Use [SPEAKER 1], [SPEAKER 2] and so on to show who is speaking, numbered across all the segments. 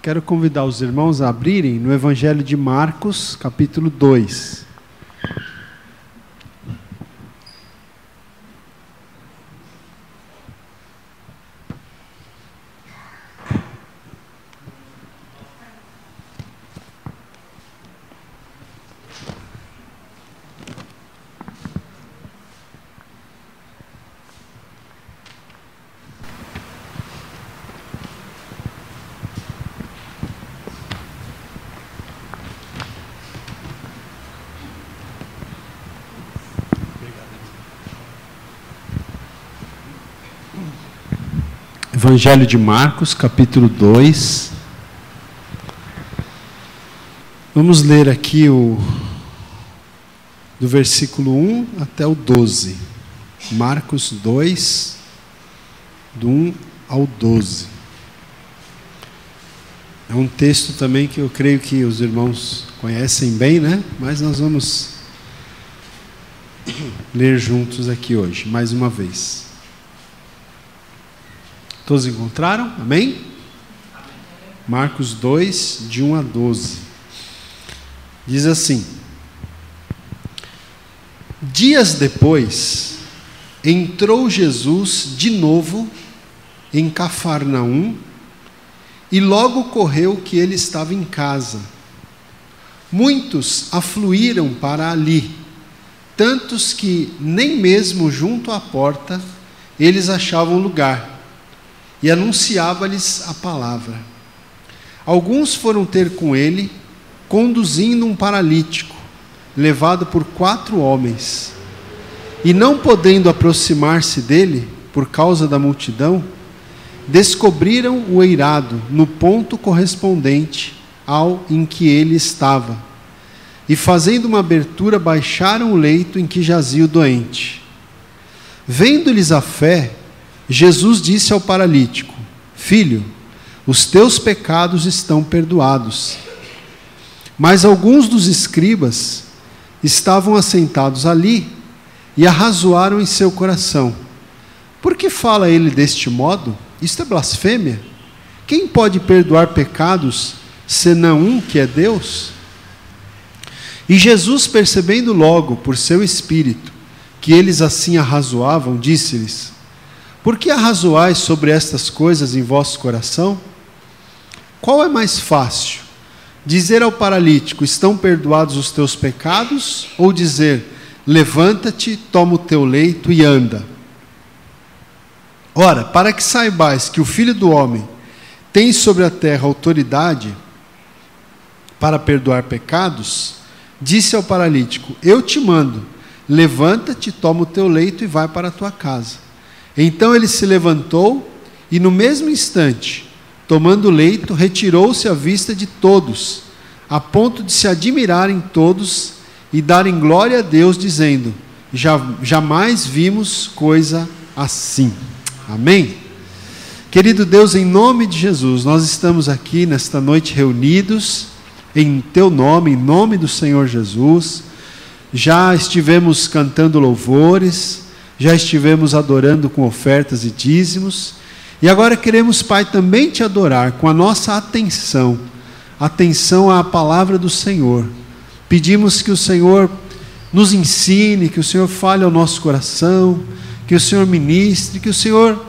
[SPEAKER 1] Quero convidar os irmãos a abrirem no Evangelho de Marcos, capítulo 2. Evangelho de Marcos, capítulo 2. Vamos ler aqui do versículo 1 até o 12. Marcos 2, do 1 ao 12. É um texto também que eu creio que os irmãos conhecem bem, né? Mas nós vamos ler juntos aqui hoje, mais uma vez. Todos encontraram? Amém? Marcos 2, de 1 a 12. Diz assim: Dias depois, entrou Jesus de novo em Cafarnaum, e logo correu que ele estava em casa. Muitos afluíram para ali, tantos que nem mesmo junto à porta eles achavam lugar. E anunciava-lhes a palavra. Alguns foram ter com ele, conduzindo um paralítico, levado por 4 homens. E não podendo aproximar-se dele, por causa da multidão, descobriram o eirado no ponto correspondente ao em que ele estava. E fazendo uma abertura, baixaram o leito em que jazia o doente. Vendo-lhes a fé, Jesus disse ao paralítico: Filho, os teus pecados estão perdoados. Mas alguns dos escribas estavam assentados ali e arrazoaram em seu coração: Por que fala ele deste modo? Isto é blasfêmia. Quem pode perdoar pecados, senão um que é Deus? E Jesus, percebendo logo por seu espírito que eles assim arrazoavam, disse-lhes: Por que arrazoais sobre estas coisas em vosso coração? Qual é mais fácil? Dizer ao paralítico: estão perdoados os teus pecados? Ou dizer: levanta-te, toma o teu leito e anda? Ora, para que saibais que o Filho do Homem tem sobre a terra autoridade para perdoar pecados, disse ao paralítico: eu te mando, levanta-te, toma o teu leito e vai para a tua casa. Então ele se levantou e, no mesmo instante, tomando o leito, retirou-se à vista de todos, a ponto de se admirarem todos e darem glória a Deus, dizendo: jamais vimos coisa assim. Amém? Querido Deus, em nome de Jesus, nós estamos aqui nesta noite reunidos em Teu nome, em nome do Senhor Jesus. Já estivemos cantando louvores, já estivemos adorando com ofertas e dízimos, e agora queremos, Pai, também Te adorar com a nossa atenção à palavra do Senhor. Pedimos que o Senhor nos ensine, que o Senhor fale ao nosso coração, que o Senhor ministre, que o Senhor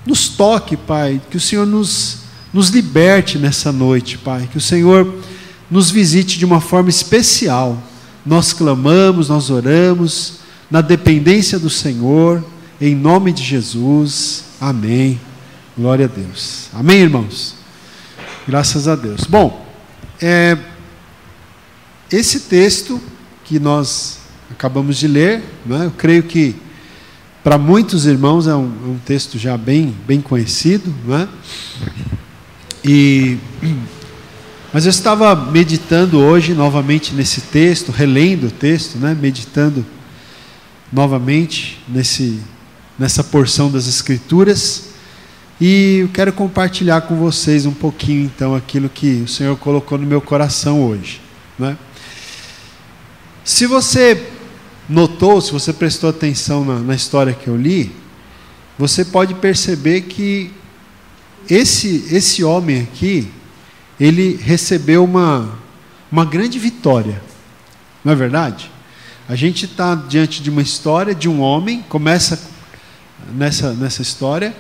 [SPEAKER 1] nos toque, Pai, que o Senhor nos liberte nessa noite, Pai, que o Senhor nos visite de uma forma especial. Nós clamamos, nós oramos, na dependência do Senhor, em nome de Jesus, amém, glória a Deus, amém, irmãos, graças a Deus. Bom, esse texto que nós acabamos de ler, né, eu creio que para muitos irmãos é um texto já bem conhecido, né? Mas eu estava meditando hoje novamente nesse texto, relendo o texto, né, meditando novamente nessa porção das Escrituras, e eu quero compartilhar com vocês um pouquinho então aquilo que o Senhor colocou no meu coração hoje, né? Se você notou, se você prestou atenção na história que eu li, você pode perceber que esse homem aqui, ele recebeu uma grande vitória. Não é verdade? A gente está diante de uma história de um homem, começa nessa história,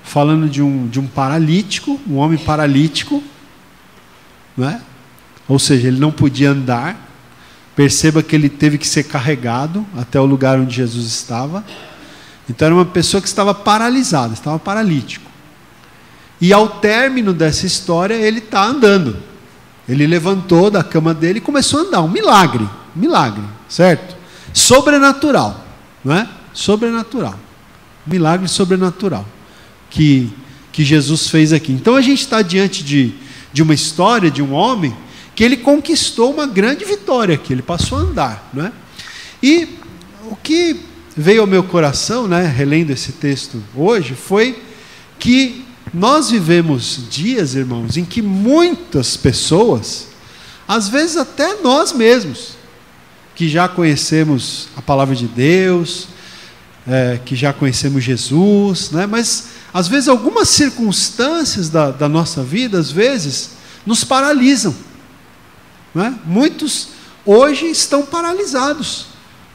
[SPEAKER 1] falando de um paralítico, um homem paralítico, não é? Ou seja, ele não podia andar. Perceba que ele teve que ser carregado até o lugar onde Jesus estava. Então era uma pessoa que estava paralisada, estava paralítico. E ao término dessa história, ele está andando. Ele levantou da cama dele e começou a andar. Um milagre, certo? Sobrenatural, não é? Sobrenatural. Milagre sobrenatural que Jesus fez aqui. Então a gente está diante de uma história de um homem que ele conquistou uma grande vitória aqui, ele passou a andar, não é? E o que veio ao meu coração, né, relendo esse texto hoje, foi que nós vivemos dias, irmãos, em que muitas pessoas, às vezes até nós mesmos, que já conhecemos a palavra de Deus, que já conhecemos Jesus, né, mas às vezes algumas circunstâncias da nossa vida, às vezes, nos paralisam. Não é? Muitos hoje estão paralisados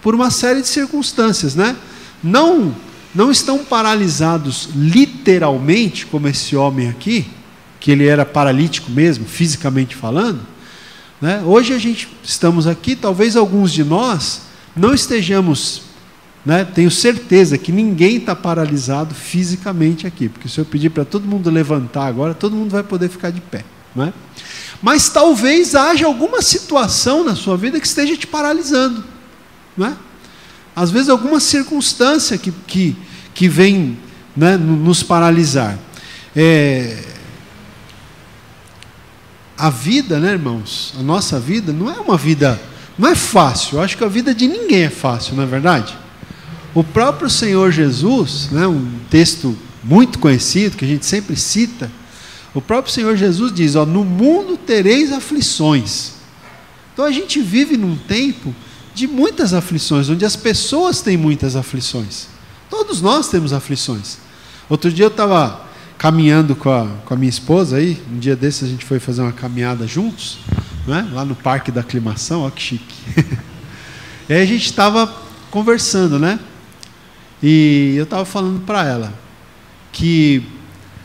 [SPEAKER 1] por uma série de circunstâncias, né? Não estão paralisados literalmente, como esse homem aqui, que ele era paralítico mesmo, fisicamente falando, né? Hoje estamos aqui, talvez alguns de nós não estejamos, né? Tenho certeza que ninguém está paralisado fisicamente aqui, porque se eu pedir para todo mundo levantar agora, todo mundo vai poder ficar de pé, não é? Mas talvez haja alguma situação na sua vida que esteja te paralisando, não é? Às vezes alguma circunstância que vem, né, nos paralisar. A vida, né, irmãos? A nossa vida não é uma vida, não é fácil. Eu acho que a vida de ninguém é fácil, não é verdade? O próprio Senhor Jesus, né, um texto muito conhecido, que a gente sempre cita, o próprio Senhor Jesus diz, ó, no mundo tereis aflições. Então a gente vive num tempo de muitas aflições, onde as pessoas têm muitas aflições. Todos nós temos aflições. Outro dia eu estava caminhando com a minha esposa aí, um dia desses a gente foi fazer uma caminhada juntos, né, lá no Parque da Aclimação, ó que chique. E aí a gente estava conversando, né? E eu estava falando para ela que,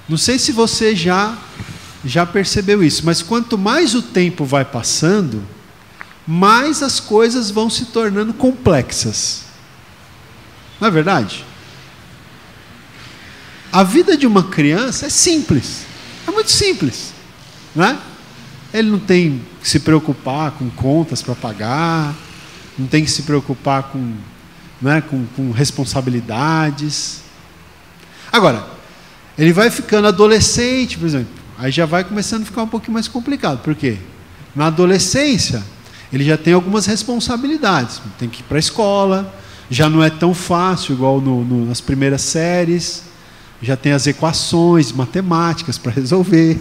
[SPEAKER 1] não sei se você já percebeu isso, mas quanto mais o tempo vai passando, mais as coisas vão se tornando complexas. Não é verdade? A vida de uma criança é simples, é muito simples, né? Ele não tem que se preocupar com contas para pagar, não tem que se preocupar com, né, com responsabilidades. Agora, ele vai ficando adolescente, por exemplo, aí já vai começando a ficar um pouquinho mais complicado. Por quê? Na adolescência, ele já tem algumas responsabilidades. Tem que ir para a escola, já não é tão fácil igual nas primeiras séries, já tem as equações matemáticas para resolver.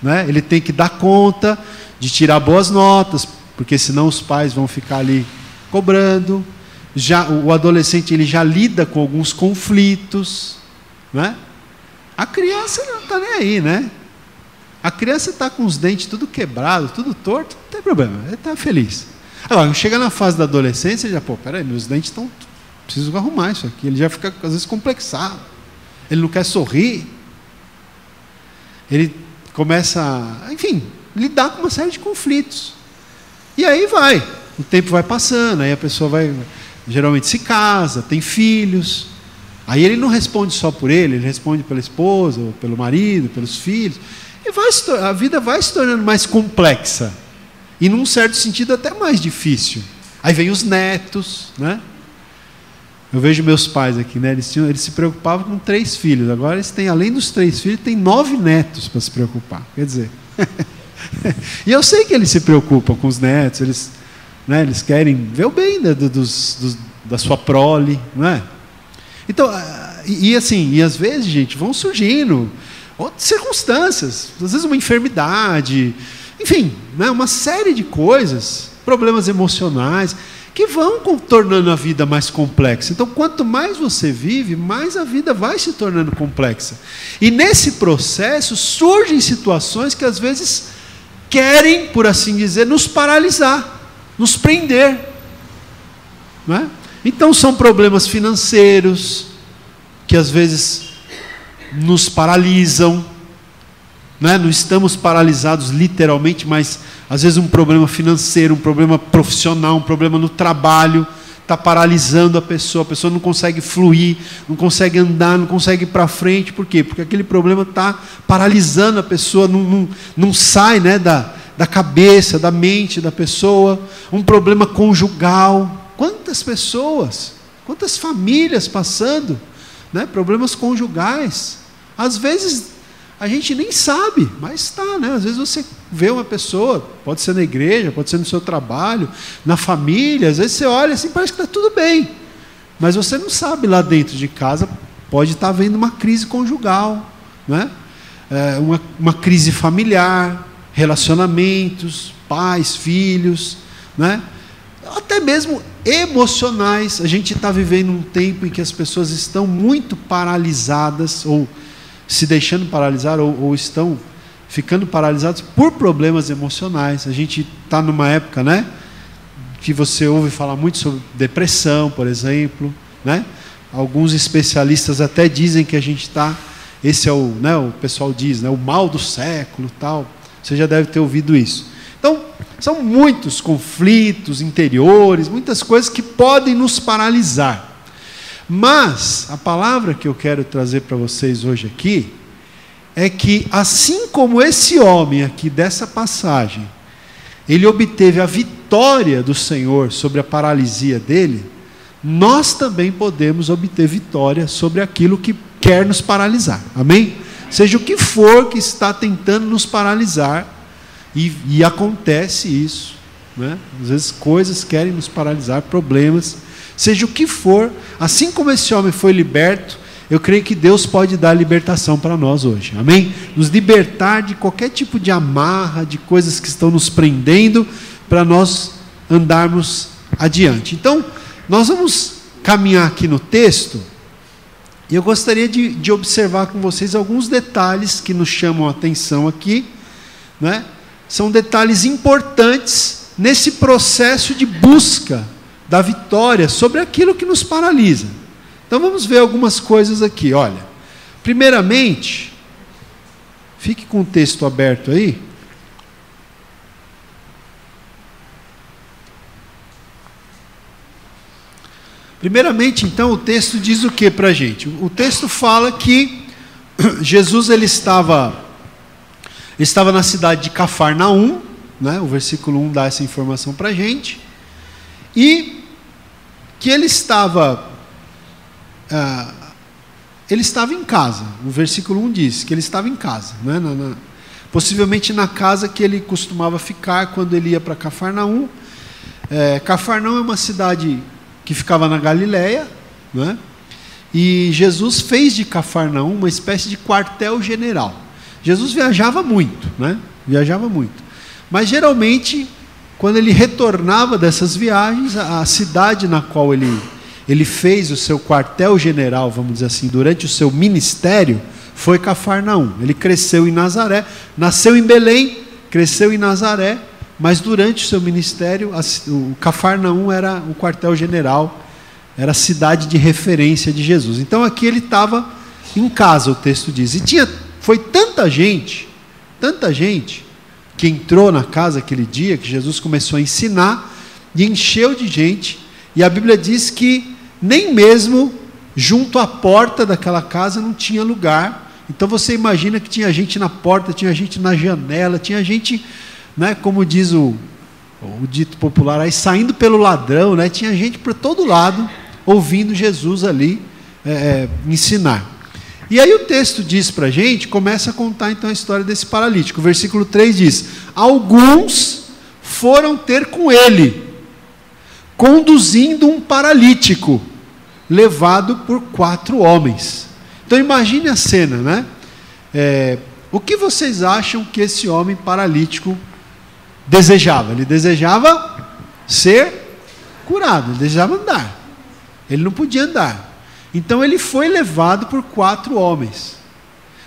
[SPEAKER 1] Né? Ele tem que dar conta de tirar boas notas, porque senão os pais vão ficar ali cobrando. O adolescente ele já lida com alguns conflitos, né? A criança não está nem aí, né? A criança está com os dentes tudo quebrado, tudo torto, não tem problema, ele está feliz. Agora, chega na fase da adolescência, já, peraí, meus dentes estão, preciso arrumar isso aqui. Ele já fica, às vezes, complexado. Ele não quer sorrir. Ele começa a, enfim, lidar com uma série de conflitos. E aí o tempo vai passando, aí a pessoa geralmente se casa, tem filhos. Aí ele não responde só por ele responde pela esposa, ou pelo marido, pelos filhos. E a vida vai se tornando mais complexa. E num certo sentido até mais difícil. Aí vem os netos, né? Eu vejo meus pais aqui, né? Eles se preocupavam com 3 filhos. Agora eles têm, além dos 3 filhos, tem 9 netos para se preocupar. Quer dizer... E eu sei que eles se preocupam com os netos, eles querem ver o bem da sua prole, não é? Então, e às vezes, gente, vão surgindo outras circunstâncias, às vezes uma enfermidade, enfim, né, uma série de coisas, problemas emocionais, que vão tornando a vida mais complexa. Então, quanto mais você vive, mais a vida vai se tornando complexa. E nesse processo surgem situações que às vezes querem, por assim dizer, nos paralisar, nos prender. Não é? Então são problemas financeiros que às vezes nos paralisam. Não estamos paralisados literalmente, mas às vezes um problema financeiro, um problema profissional, um problema no trabalho está paralisando a pessoa não consegue fluir, não consegue andar, não consegue ir para frente. Por quê? Porque aquele problema está paralisando a pessoa, não sai, da cabeça, da mente da pessoa. Um problema conjugal. Quantas pessoas, quantas famílias passando, problemas conjugais. Às vezes a gente nem sabe, mas está, Às vezes você vê uma pessoa, pode ser na igreja, pode ser no seu trabalho, na família, às vezes você olha assim, parece que está tudo bem, mas você não sabe, lá dentro de casa pode estar havendo uma crise conjugal, uma crise familiar, relacionamentos, pais, filhos, até mesmo emocionais. A gente está vivendo um tempo em que as pessoas estão muito paralisadas, ou se deixando paralisar, ou estão ficando paralisados por problemas emocionais. A gente está numa época, que você ouve falar muito sobre depressão, por exemplo, Alguns especialistas até dizem que a gente está, esse é o pessoal diz, o mal do século, tal. Você já deve ter ouvido isso. Então, são muitos conflitos interiores, muitas coisas que podem nos paralisar. Mas a palavra que eu quero trazer para vocês hoje aqui é que, assim como esse homem aqui dessa passagem, ele obteve a vitória do Senhor sobre a paralisia dele, nós também podemos obter vitória sobre aquilo que quer nos paralisar. Amém? Seja o que for que está tentando nos paralisar, e acontece isso, Às vezes coisas querem nos paralisar, problemas, seja o que for. Assim como esse homem foi liberto, eu creio que Deus pode dar libertação para nós hoje, amém? Nos libertar de qualquer tipo de amarra, de coisas que estão nos prendendo, para nós andarmos adiante. Então, nós vamos caminhar aqui no texto, e eu gostaria de observar com vocês alguns detalhes que nos chamam a atenção aqui, São detalhes importantes nesse processo de busca da vitória sobre aquilo que nos paralisa. Então vamos ver algumas coisas aqui. Olha, primeiramente, fique com o texto aberto aí. Primeiramente, então, o texto diz o que para a gente? O texto fala que Jesus ele estava na cidade de Cafarnaum, o versículo 1 dá essa informação para a gente, e que ele estava em casa. O versículo 1 diz que ele estava em casa, possivelmente na casa que ele costumava ficar quando ele ia para Cafarnaum. Cafarnaum é uma cidade que ficava na Galileia, e Jesus fez de Cafarnaum uma espécie de quartel-general. Jesus viajava muito, viajava muito, mas geralmente quando ele retornava dessas viagens, a cidade na qual ele fez o seu quartel-general, vamos dizer assim, durante o seu ministério, foi Cafarnaum. Ele cresceu em Nazaré, nasceu em Belém, cresceu em Nazaré, mas durante o seu ministério, o Cafarnaum era o quartel-general, era a cidade de referência de Jesus. Então aqui ele estava em casa, o texto diz, e foi tanta gente, que entrou na casa aquele dia, que Jesus começou a ensinar, e encheu de gente, e a Bíblia diz que nem mesmo junto à porta daquela casa não tinha lugar. Então você imagina que tinha gente na porta, tinha gente na janela, tinha gente, como diz o dito popular, aí saindo pelo ladrão, tinha gente por todo lado, ouvindo Jesus ali ensinar. E aí o texto diz para a gente, começa a contar então a história desse paralítico. O versículo 3 diz: alguns foram ter com ele, conduzindo um paralítico, levado por 4 homens. Então imagine a cena, o que vocês acham que esse homem paralítico desejava? Ele desejava ser curado, ele desejava andar. Ele não podia andar. Então ele foi levado por 4 homens.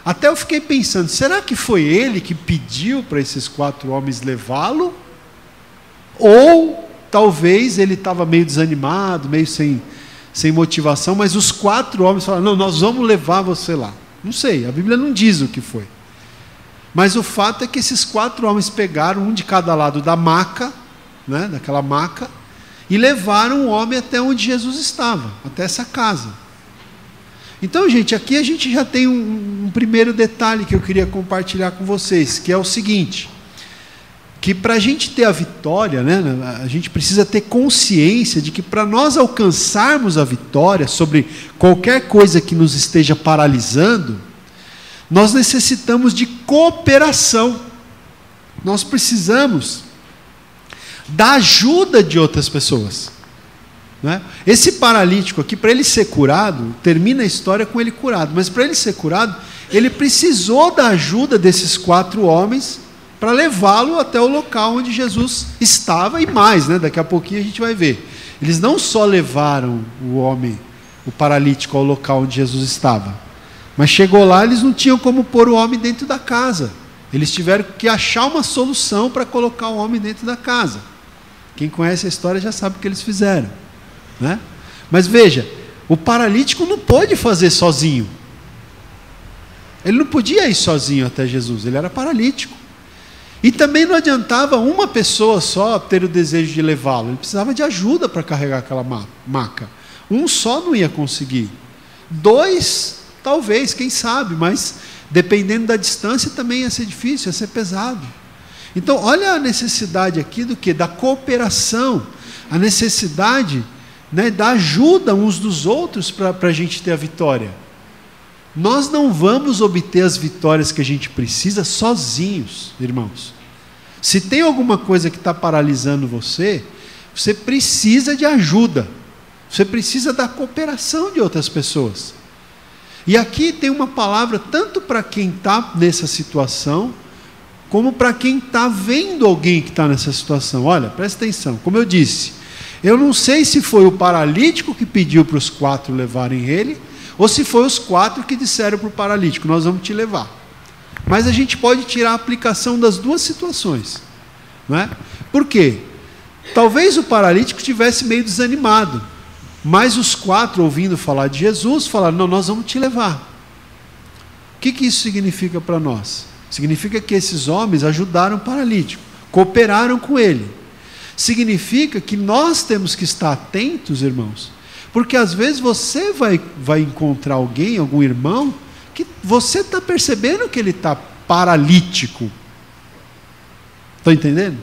[SPEAKER 1] Até eu fiquei pensando, será que foi ele que pediu para esses 4 homens levá-lo? Ou talvez ele estava meio desanimado, meio sem motivação, mas os 4 homens falaram, não, nós vamos levar você lá. Não sei, a Bíblia não diz o que foi. Mas o fato é que esses 4 homens pegaram um de cada lado da maca, né, daquela maca, e levaram o homem até onde Jesus estava, até essa casa. Então, gente, aqui a gente já tem um primeiro detalhe que eu queria compartilhar com vocês, que é o seguinte, que para a gente ter a vitória, né, a gente precisa ter consciência de que para nós alcançarmos a vitória sobre qualquer coisa que nos esteja paralisando, nós necessitamos de cooperação. Nós precisamos da ajuda de outras pessoas. Né? Esse paralítico aqui, para ele ser curado, termina a história com ele curado, mas para ele ser curado, ele precisou da ajuda desses 4 homens para levá-lo até o local onde Jesus estava e mais, né? Daqui a pouquinho a gente vai ver. Eles não só levaram o homem, o paralítico, ao local onde Jesus estava, mas chegou lá, eles não tinham como pôr o homem dentro da casa. Eles tiveram que achar uma solução para colocar o homem dentro da casa. Quem conhece a história já sabe o que eles fizeram, né? Mas veja, o paralítico não pôde fazer sozinho. Ele não podia ir sozinho até Jesus, ele era paralítico. E também não adiantava uma pessoa só ter o desejo de levá-lo, ele precisava de ajuda para carregar aquela maca. Um só não ia conseguir. 2, talvez, quem sabe, mas dependendo da distância também ia ser difícil, ia ser pesado. Então, olha a necessidade aqui do quê? Da cooperação, a necessidade, né, da ajuda uns dos outros para a gente ter a vitória. Nós não vamos obter as vitórias que a gente precisa sozinhos, irmãos. Se tem alguma coisa que está paralisando você, você precisa de ajuda, você precisa da cooperação de outras pessoas. E aqui tem uma palavra tanto para quem está nessa situação, como para quem está vendo alguém que está nessa situação. Olha, presta atenção, como eu disse, eu não sei se foi o paralítico que pediu para os 4 levarem ele, ou se foi os 4 que disseram para o paralítico, nós vamos te levar. Mas a gente pode tirar a aplicação das 2 situações, não é? Por quê? Talvez o paralítico estivesse meio desanimado, mas os 4, ouvindo falar de Jesus, falaram, não, nós vamos te levar. O que isso significa para nós? Significa que esses homens ajudaram o paralítico, cooperaram com ele. Significa que nós temos que estar atentos, irmãos, porque às vezes você vai encontrar alguém, algum irmão, que você está percebendo que ele está paralítico. Estão entendendo?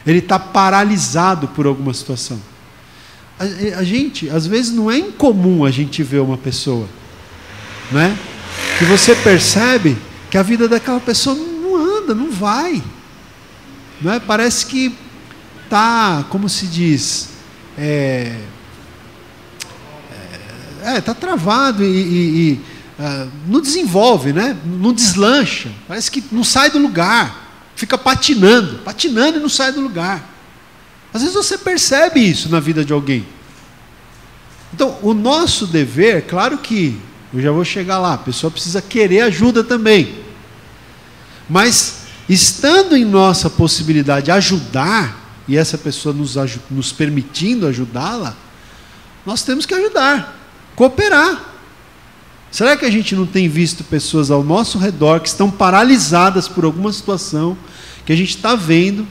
[SPEAKER 1] Ele está paralisado por alguma situação. A gente, às vezes não é incomum a gente ver uma pessoa, não é? Que você percebe que a vida daquela pessoa não anda, não vai. Não é? Parece que está, como se diz, está travado e não desenvolve, né? Não deslancha, parece que não sai do lugar, fica patinando e não sai do lugar. Às vezes você percebe isso na vida de alguém. Então, o nosso dever, claro que, eu já vou chegar lá, a pessoa precisa querer ajuda também. Mas, estando em nossa possibilidade de ajudar, e essa pessoa nos permitindo ajudá-la, nós temos que ajudar, cooperar. Será que a gente não tem visto pessoas ao nosso redor que estão paralisadas por alguma situação, que a gente está vendo,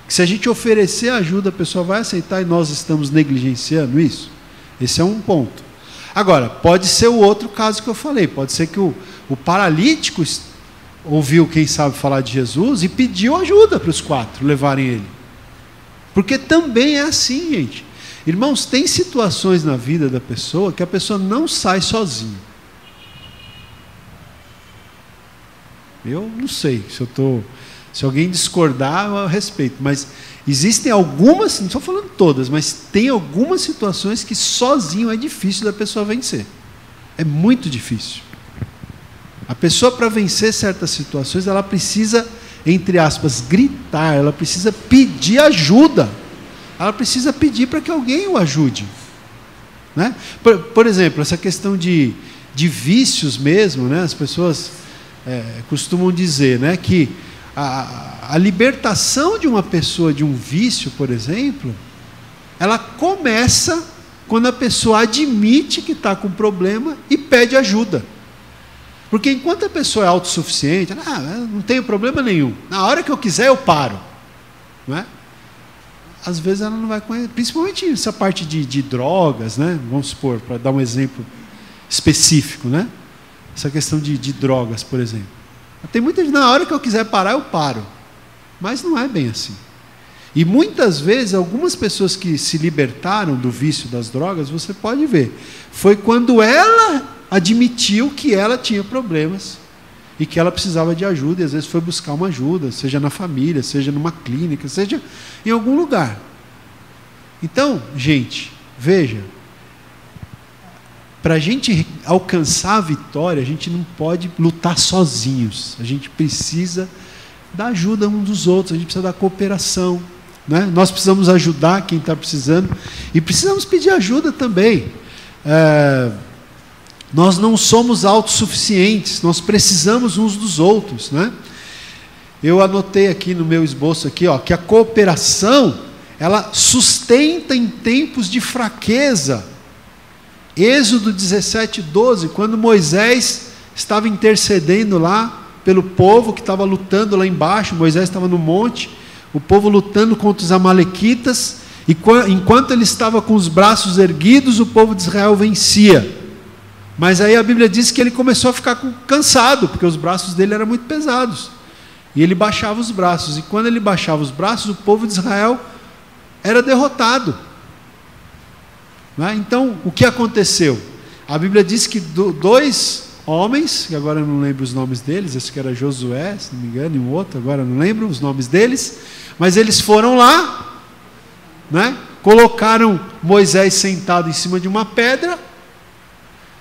[SPEAKER 1] que se a gente oferecer ajuda, a pessoa vai aceitar e nós estamos negligenciando isso? Esse é um ponto. Agora, pode ser o outro caso que eu falei, pode ser que o paralítico ouviu, quem sabe, falar de Jesus e pediu ajuda para os 4 levarem ele. Porque também é assim, gente. Irmãos, tem situações na vida da pessoa que a pessoa não sai sozinha. Eu não sei se alguém discordar, eu respeito, mas existem algumas, não estou falando todas, mas tem algumas situações que sozinho é difícil da pessoa vencer. É muito difícil. A pessoa, para vencer certas situações, ela precisa, entre aspas, gritar, ela precisa pedir ajuda. ela precisa pedir para que alguém o ajude, né? Por exemplo, essa questão de vícios mesmo, né? As pessoas costumam dizer, né, que a libertação de uma pessoa de um vício, por exemplo, ela começa quando a pessoa admite que está com problema e pede ajuda. Porque enquanto a pessoa é autossuficiente, não tenho problema nenhum, na hora que eu quiser eu paro, não é? Às vezes ela não vai conhecer, principalmente essa parte de drogas, né? Vamos supor, para dar um exemplo específico, né? Essa questão de drogas, por exemplo. Tem muita gente, na hora que eu quiser parar, eu paro. Mas não é bem assim. E muitas vezes, algumas pessoas que se libertaram do vício das drogas, você pode ver, foi quando ela admitiu que ela tinha problemas e que ela precisava de ajuda, e às vezes foi buscar uma ajuda, seja na família, seja numa clínica, seja em algum lugar. Então, gente, veja, para a gente alcançar a vitória, a gente não pode lutar sozinhos, a gente precisa da ajuda uns dos outros, a gente precisa da cooperação, né? Nós precisamos ajudar quem está precisando, e precisamos pedir ajuda também. Nós não somos autossuficientes, nós precisamos uns dos outros, né? Eu anotei aqui no meu esboço aqui, que a cooperação, ela sustenta em tempos de fraqueza. Êxodo 17:12, quando Moisés estava intercedendo lá pelo povo que estava lutando lá embaixo, Moisés estava no monte, o povo lutando contra os amalequitas, e enquanto ele estava com os braços erguidos, o povo de Israel vencia. Mas aí a Bíblia diz que ele começou a ficar cansado, porque os braços dele eram muito pesados, e ele baixava os braços, e quando ele baixava os braços, o povo de Israel era derrotado. Então, o que aconteceu? A Bíblia diz que dois homens, que agora eu não lembro os nomes deles, acho que era Josué, se não me engano, e um outro, agora eu não lembro os nomes deles, mas eles foram lá, né, colocaram Moisés sentado em cima de uma pedra,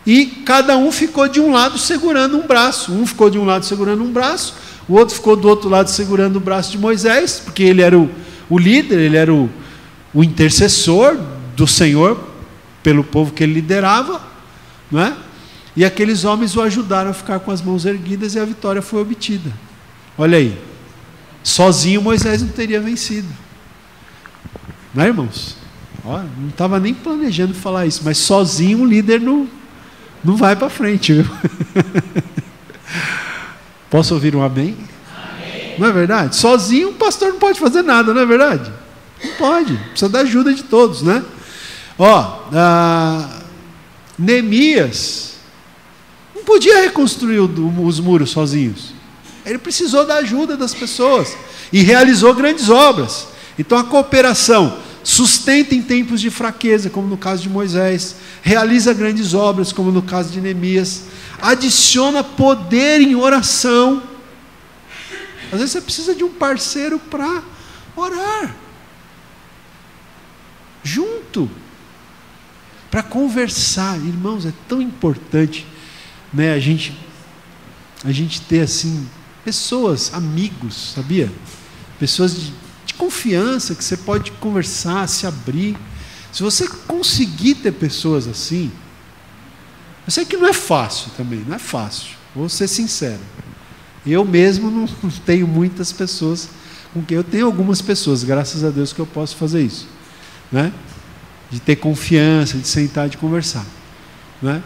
[SPEAKER 1] e cada um ficou de um lado segurando um braço. Um ficou de um lado segurando um braço, o outro ficou do outro lado segurando o braço de Moisés, porque ele era o líder, ele era o intercessor do Senhor pelo povo que ele liderava, não é? E aqueles homens o ajudaram a ficar com as mãos erguidas, e a vitória foi obtida. Olha aí, sozinho Moisés não teria vencido, não é, irmãos? Não estava nem planejando falar isso, mas sozinho o líder não vai para frente, viu? Posso ouvir um amém? Amém? Não é verdade? Sozinho o pastor não pode fazer nada, não é verdade? Não pode, precisa da ajuda de todos, né? Neemias não podia reconstruir os muros sozinhos, ele precisou da ajuda das pessoas, e realizou grandes obras. Então a cooperação sustenta em tempos de fraqueza, como no caso de Moisés, realiza grandes obras, como no caso de Neemias, adiciona poder em oração. Às vezes você precisa de um parceiro para orar junto, para conversar. Irmãos, é tão importante, né, a gente ter assim pessoas, amigos, sabia? Pessoas de confiança, que você pode conversar, se abrir. Se você conseguir ter pessoas assim, eu sei que não é fácil também, não é fácil, vou ser sincero, eu mesmo não tenho muitas pessoas com quem eu tenho, algumas pessoas, graças a Deus, que eu posso fazer isso, né? De ter confiança, de sentar, de conversar, né?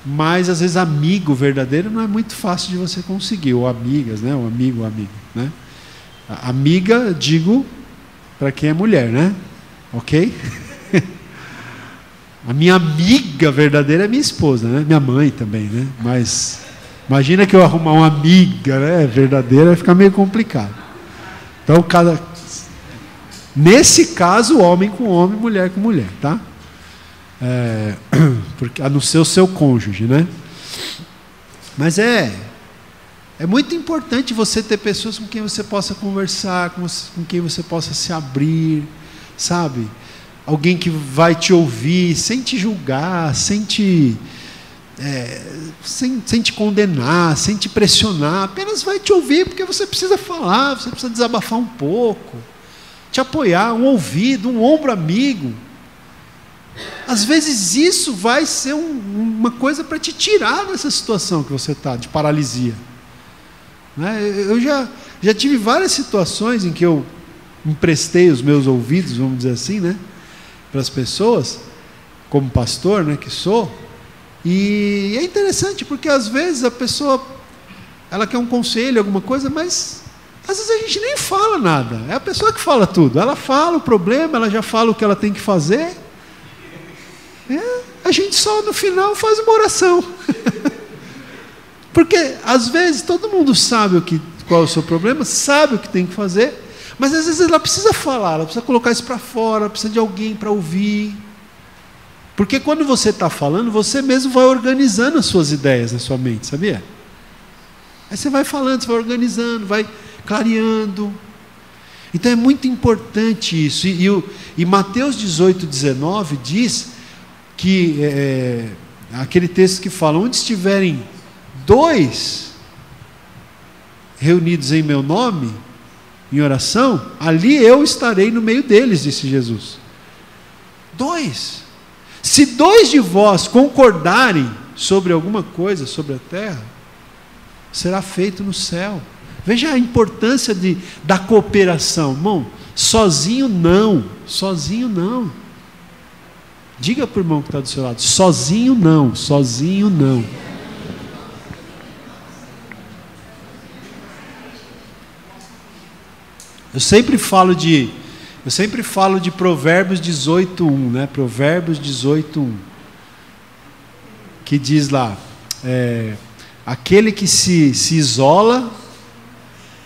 [SPEAKER 1] Mas às vezes amigo verdadeiro não é muito fácil de você conseguir, ou amigas, né? O amigo, né? A amiga, digo, para quem é mulher, né? Ok? A minha amiga verdadeira é minha esposa, né? Minha mãe também, né? Mas imagina que eu arrumar uma amiga, né, verdadeira, vai ficar meio complicado. Então, nesse caso, homem com homem, mulher com mulher, tá? Porque, a não ser o seu cônjuge, né? Mas é muito importante você ter pessoas com quem você possa conversar, com quem você possa se abrir, sabe? Alguém que vai te ouvir, sem te julgar, sem te condenar, sem te pressionar, apenas vai te ouvir, porque você precisa falar, você precisa desabafar um pouco, te apoiar, um ouvido, um ombro amigo. Às vezes isso vai ser uma coisa para te tirar dessa situação que você está, de paralisia. Né? Eu já tive várias situações em que eu emprestei os meus ouvidos, vamos dizer assim, né, para as pessoas, como pastor, né, que sou. E é interessante, porque às vezes a pessoa, ela quer um conselho, alguma coisa, mas às vezes a gente nem fala nada. É a pessoa que fala tudo. Ela fala o problema, ela já fala o que ela tem que fazer. A gente só no final faz uma oração. Porque às vezes todo mundo sabe qual é o seu problema, sabe o que tem que fazer, mas às vezes ela precisa falar, ela precisa colocar isso para fora, ela precisa de alguém para ouvir. Porque quando você está falando, você mesmo vai organizando as suas ideias na sua mente, sabia? Aí você vai falando, você vai organizando, vai clareando. Então é muito importante isso. E Mateus 18:19 diz que, aquele texto que fala, onde estiverem 2 reunidos em meu nome, em oração, ali eu estarei no meio deles, disse Jesus. 2. Se 2 de vós concordarem sobre alguma coisa, sobre a terra, será feito no céu. Veja a importância da cooperação, irmão. Sozinho não, sozinho não. Diga para o irmão que está do seu lado, sozinho não, sozinho não. Eu sempre falo de Provérbios 18:1, né? Provérbios 18:1, que diz lá, aquele que se isola,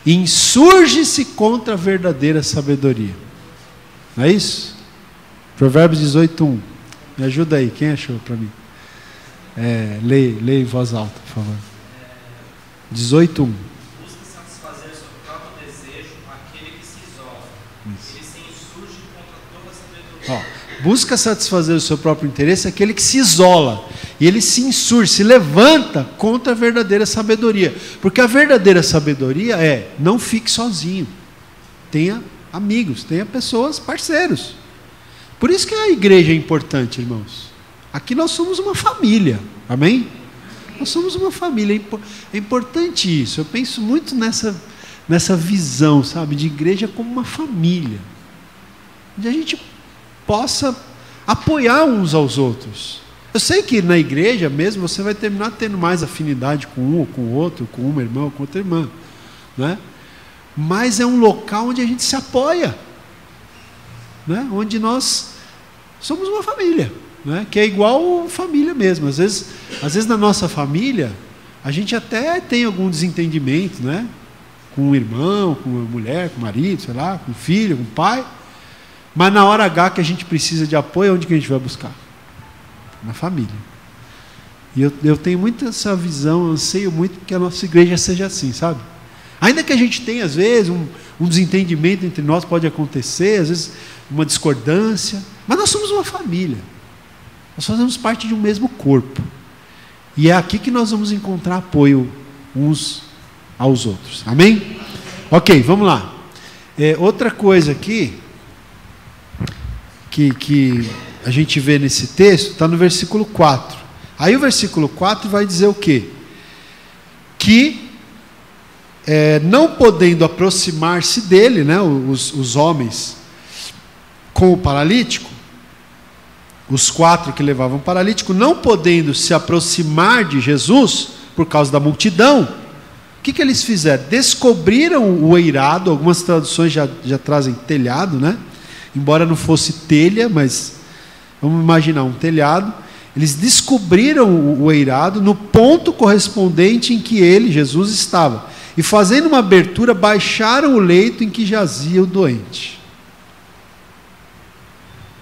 [SPEAKER 1] insurge-se contra a verdadeira sabedoria. Não é isso? Provérbios 18:1. Me ajuda aí, quem achou para mim? Leia em voz alta, por favor. 18:1.
[SPEAKER 2] Busca satisfazer o seu próprio desejo, aquele que se isola.
[SPEAKER 1] Isso.
[SPEAKER 2] Ele se insurge contra toda a sabedoria.
[SPEAKER 1] Busca satisfazer o seu próprio interesse, aquele que se isola. E ele se insurge, se levanta contra a verdadeira sabedoria. Porque a verdadeira sabedoria não fique sozinho. Tenha amigos, tenha pessoas, parceiros. Por isso que a igreja é importante, irmãos. Aqui nós somos uma família, amém? Nós somos uma família, é importante isso. Eu penso muito nessa visão, sabe, de igreja como uma família, onde a gente possa apoiar uns aos outros. Eu sei que na igreja mesmo você vai terminar tendo mais afinidade com um ou com o outro, com uma irmã ou com outra irmã, né? Mas é um local onde a gente se apoia, né? Onde nós somos uma família, né? Que é igual família mesmo. Às vezes na nossa família a gente até tem algum desentendimento, né? Com um irmão, com uma mulher, com o marido, sei lá, com o filho, com o pai. Mas na hora H que a gente precisa de apoio, onde que a gente vai buscar? Na família. E eu tenho muito essa visão, eu anseio muito que a nossa igreja seja assim, sabe? Ainda que a gente tenha, às vezes, um desentendimento entre nós, pode acontecer, às vezes uma discordância, mas nós somos uma família. Nós fazemos parte de um mesmo corpo. E é aqui que nós vamos encontrar apoio uns aos outros. Amém? Ok, vamos lá. Outra coisa aqui que a gente vê nesse texto, está no versículo 4. Aí o versículo 4 vai dizer o quê? Que não podendo aproximar-se dele, né, os homens com o paralítico, os 4 que levavam o paralítico, não podendo se aproximar de Jesus, por causa da multidão, o que eles fizeram? Descobriram o eirado, algumas traduções já trazem telhado, né? Embora não fosse telha, mas vamos imaginar um telhado. Eles descobriram o eirado no ponto correspondente em que Jesus estava. E fazendo uma abertura, baixaram o leito em que jazia o doente.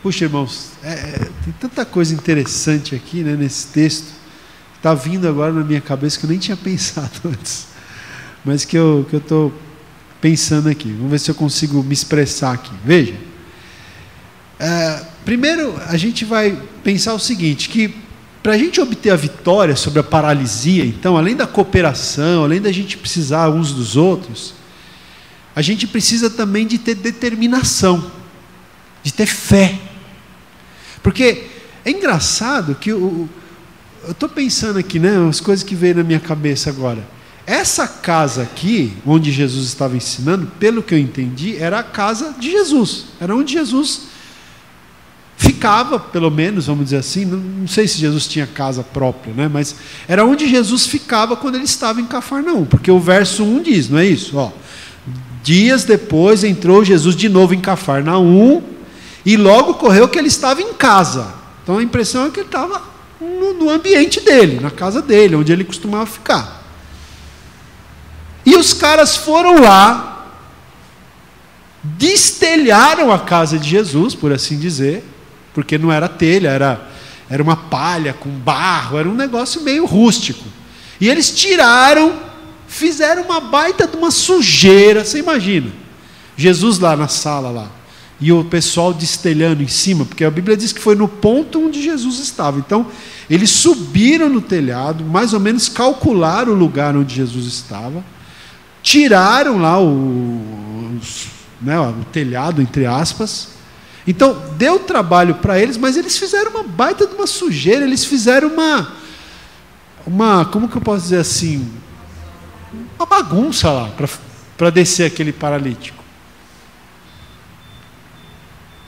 [SPEAKER 1] Puxa, irmãos, tem tanta coisa interessante aqui, né, nesse texto, que está vindo agora na minha cabeça, que eu nem tinha pensado antes, mas que eu estou pensando aqui. Vamos ver se eu consigo me expressar aqui. Veja. Primeiro, a gente vai pensar o seguinte, que para a gente obter a vitória sobre a paralisia, então, além da cooperação, além da gente precisar uns dos outros, a gente precisa também de ter determinação, de ter fé. Porque é engraçado que eu estou pensando aqui, né, as coisas que veio na minha cabeça agora. Essa casa aqui, onde Jesus estava ensinando, pelo que eu entendi, era a casa de Jesus. Era onde Jesus ficava, pelo menos, vamos dizer assim. Não sei se Jesus tinha casa própria, né? Mas era onde Jesus ficava quando ele estava em Cafarnaum. Porque o verso 1 diz, não é isso? Ó, dias depois entrou Jesus de novo em Cafarnaum e logo correu que ele estava em casa. Então a impressão é que ele estava no ambiente dele, na casa dele, onde ele costumava ficar. E os caras foram lá, destelharam a casa de Jesus, por assim dizer, porque não era telha, era uma palha com barro, era um negócio meio rústico. E eles tiraram, fizeram uma baita de uma sujeira, você imagina. Jesus lá na sala, lá, e o pessoal destelhando em cima, porque a Bíblia diz que foi no ponto onde Jesus estava. Então, eles subiram no telhado, mais ou menos calcularam o lugar onde Jesus estava, tiraram lá o telhado, entre aspas. Então, deu trabalho para eles, mas eles fizeram uma baita de uma sujeira, eles fizeram uma como que eu posso dizer assim, uma bagunça lá, para descer aquele paralítico.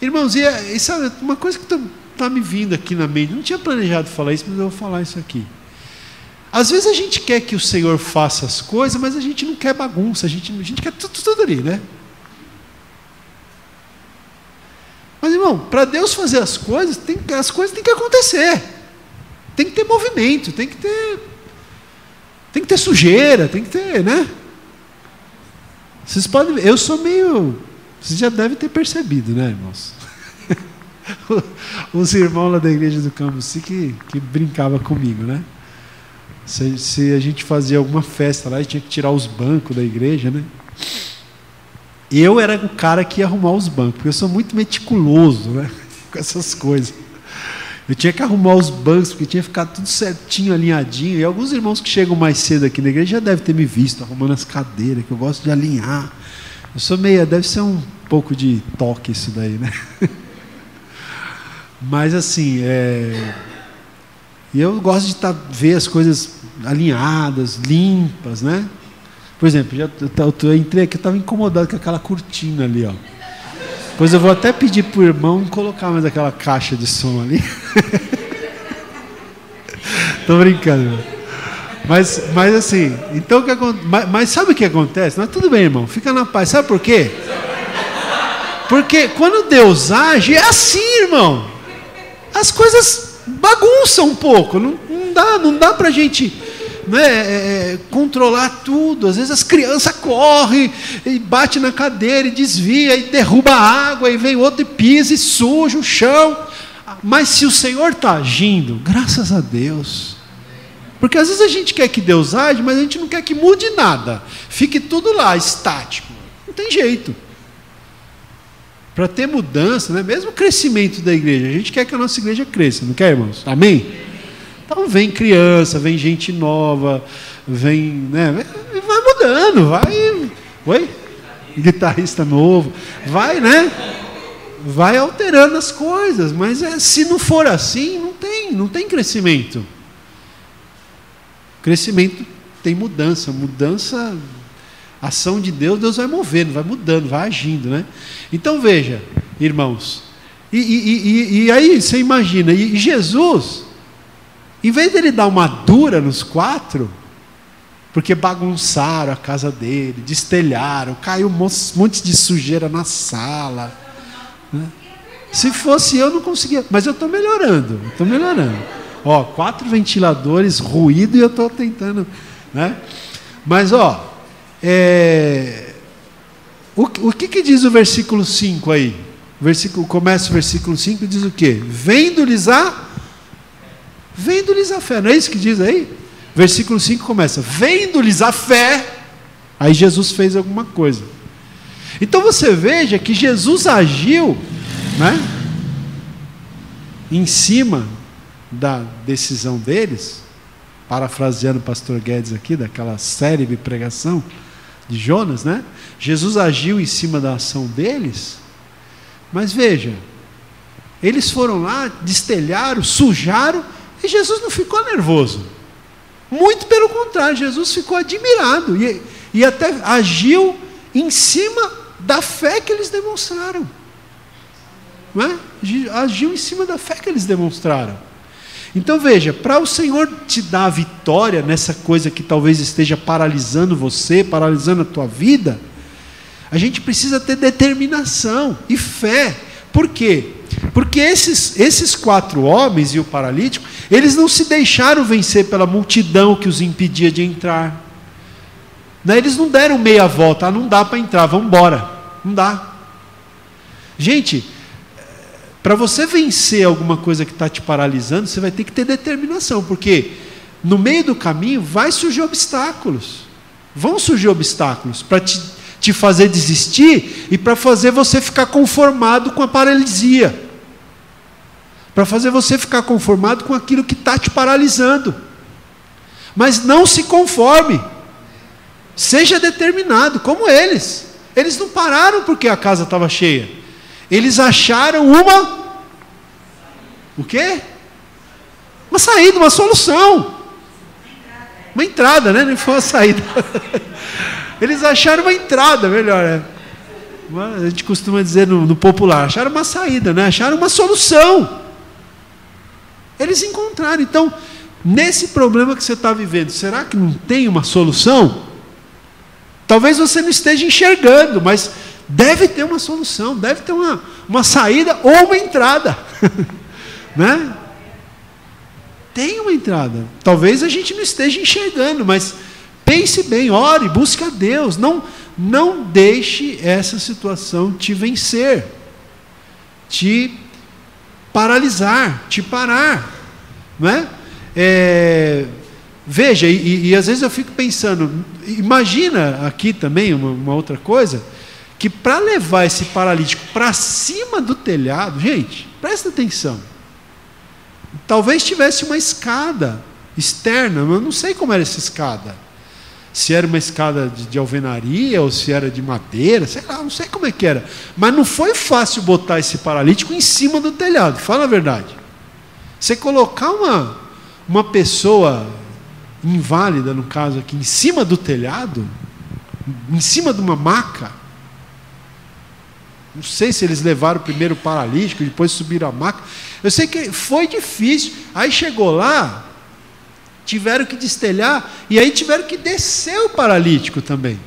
[SPEAKER 1] Irmãos, e sabe, uma coisa que está me vindo aqui na mente, não tinha planejado falar isso, mas eu vou falar isso aqui. Às vezes a gente quer que o Senhor faça as coisas, mas a gente não quer bagunça, a gente quer tudo ali, né? Mas, irmão, para Deus fazer as coisas têm que acontecer. Tem que ter movimento, tem que ter sujeira, tem que ter, né? Vocês podem ver, eu sou meio... Vocês já devem ter percebido, né, irmãos? Os irmãos lá da igreja do Cambuci que brincavam comigo, né? Se a gente fazia alguma festa lá, a gente tinha que tirar os bancos da igreja, né? Eu era o cara que ia arrumar os bancos, porque eu sou muito meticuloso, né? Com essas coisas. Eu tinha que arrumar os bancos, porque tinha que ficar tudo certinho, alinhadinho. E alguns irmãos que chegam mais cedo aqui na igreja já devem ter me visto arrumando as cadeiras, que eu gosto de alinhar. Eu sou meio... Deve ser um pouco de toque isso daí, né? Mas assim, e eu gosto de ver as coisas alinhadas, limpas, né? Por exemplo, eu entrei aqui, eu estava incomodado com aquela cortina ali, ó. Pois eu vou até pedir para o irmão colocar mais aquela caixa de som ali. Estou brincando. Mas assim, então, mas sabe o que acontece? Mas tudo bem, irmão, fica na paz. Sabe por quê? Porque quando Deus age, é assim, irmão. As coisas bagunçam um pouco. Não dá para a gente, né, controlar tudo. Às vezes as crianças correm e bate na cadeira e desvia e derruba a água e vem outro e pisa e suja o chão. Mas se o Senhor está agindo, graças a Deus. Porque às vezes a gente quer que Deus age, mas a gente não quer que mude nada. Fique tudo lá, estático. Não tem jeito. Para ter mudança, né? Mesmo o crescimento da igreja, a gente quer que a nossa igreja cresça, não quer, irmãos? Amém? Então vem criança, vem gente nova, vem, né? Vai mudando, vai. Oi? Guitarrista novo, vai, né? Vai alterando as coisas, mas se não for assim, não tem crescimento. Crescimento tem mudança, ação de Deus vai movendo, vai mudando, vai agindo, né? Então veja, irmãos, e aí você imagina, e Jesus, em vez dele dar uma dura nos 4, porque bagunçaram a casa dele, destelharam, caiu um monte de sujeira na sala, né? Se fosse eu não conseguia, mas eu estou melhorando. Ó, 4 ventiladores, ruído, e eu estou tentando, né? Mas, ó, o que diz o versículo 5 aí? Começa o versículo 5 e diz o quê? Vendo-lhes a fé, não é isso que diz aí? Versículo 5 começa, vendo-lhes a fé, aí Jesus fez alguma coisa. Então você veja que Jesus agiu, né, em cima da decisão deles, parafraseando o pastor Guedes aqui, daquela célebre pregação, de Jonas, né? Jesus agiu em cima da ação deles, mas veja, eles foram lá, destelharam, sujaram, e Jesus não ficou nervoso. Muito pelo contrário, Jesus ficou admirado e até agiu em cima da fé que eles demonstraram. Não é? Agiu em cima da fé que eles demonstraram. Então veja, para o Senhor te dar a vitória nessa coisa que talvez esteja paralisando você, paralisando a tua vida, a gente precisa ter determinação e fé. Por quê? Porque esses 4 homens e o paralítico, eles não se deixaram vencer pela multidão que os impedia de entrar. Eles não deram meia volta, não dá para entrar, vamos embora. Não dá. Gente, para você vencer alguma coisa que está te paralisando, você vai ter que ter determinação, porque no meio do caminho vai surgir obstáculos. Vão surgir obstáculos para te fazer desistir e para fazer você ficar conformado com a paralisia. Para fazer você ficar conformado com aquilo que está te paralisando. Mas não se conforme. Seja determinado, como eles. Eles não pararam porque a casa estava cheia. Eles acharam o quê? Uma saída, uma solução. Uma entrada, né? Não foi uma saída. Eles acharam uma entrada, melhor, né? A gente costuma dizer no popular, acharam uma saída, né? Acharam uma solução. Eles encontraram. Então, nesse problema que você está vivendo, será que não tem uma solução? Talvez você não esteja enxergando, mas deve ter uma solução, deve ter uma saída ou uma entrada. Né? Tem uma entrada. Talvez a gente não esteja enxergando, mas pense bem, ore, busque a Deus. Não deixe essa situação te vencer, te paralisar, te parar. Não é? Veja, e às vezes eu fico pensando, imagina aqui também uma outra coisa, que para levar esse paralítico para cima do telhado, gente, presta atenção, talvez tivesse uma escada externa, eu não sei como era essa escada, se era uma escada de alvenaria ou se era de madeira, sei lá, não sei como é que era, mas não foi fácil botar esse paralítico em cima do telhado, fala a verdade. Você colocar uma pessoa inválida, no caso aqui, em cima do telhado, em cima de uma maca, não sei se eles levaram primeiro o paralítico, depois subiram a maca, eu sei que foi difícil, aí chegou lá, tiveram que destelhar, e aí tiveram que descer o paralítico também,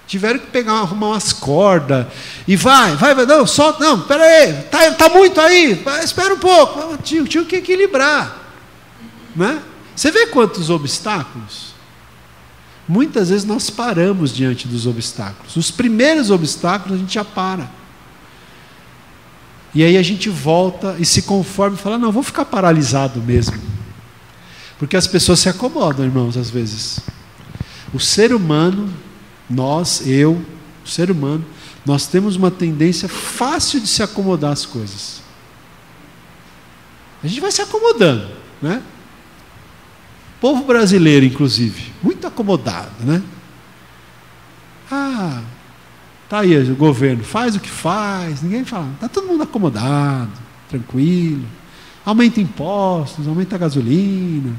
[SPEAKER 1] tiveram que arrumar umas cordas, e vai, não, solta, não, espera aí, tá muito aí, espera um pouco, tinha que equilibrar, né? Você vê quantos obstáculos? Muitas vezes nós paramos diante dos obstáculos. Os primeiros obstáculos a gente já para. E aí a gente volta e se conforma e fala, não, vou ficar paralisado mesmo. Porque as pessoas se acomodam, irmãos, às vezes. O ser humano, o ser humano, nós temos uma tendência fácil de se acomodar às coisas. A gente vai se acomodando, né? O povo brasileiro, inclusive, muito acomodado, né? Tá aí o governo, faz o que faz, ninguém fala, está todo mundo acomodado, tranquilo, aumenta impostos, aumenta a gasolina,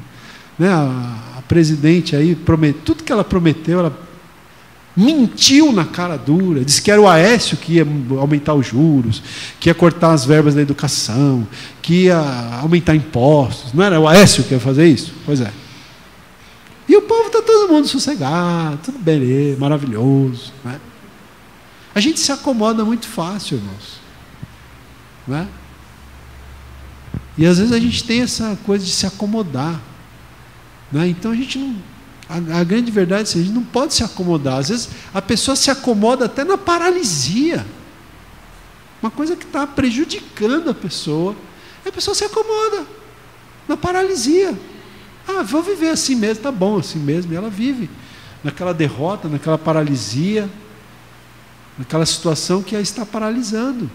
[SPEAKER 1] né? A presidente aí, tudo que ela prometeu, ela mentiu na cara dura, disse que era o Aécio que ia aumentar os juros, que ia cortar as verbas da educação, que ia aumentar impostos, não era o Aécio que ia fazer isso? Pois é. E o povo está todo mundo sossegado, tudo beleza, maravilhoso, né? A gente se acomoda muito fácil, irmãos, né? E às vezes a gente tem essa coisa de se acomodar, né? Então a gente não, a grande verdade é que a gente não pode se acomodar. Às vezes a pessoa se acomoda até na paralisia, uma coisa que está prejudicando a pessoa se acomoda na paralisia. Vou viver assim mesmo, tá bom assim mesmo. E ela vive naquela derrota, naquela paralisia, naquela situação que a está paralisando.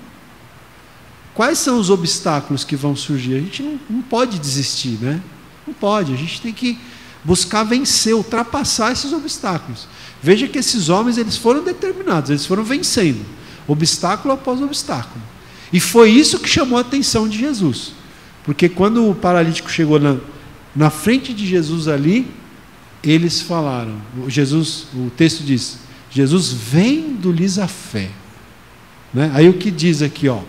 [SPEAKER 1] Quais são os obstáculos que vão surgir? A gente não pode desistir, né? Não pode, a gente tem que buscar vencer, ultrapassar esses obstáculos. Veja que esses homens, eles foram determinados, eles foram vencendo, obstáculo após obstáculo. E foi isso que chamou a atenção de Jesus. Porque quando o paralítico chegou na frente de Jesus ali, eles falaram, o texto diz, Jesus vendo-lhes a fé. Né? Aí o que diz aqui, ó.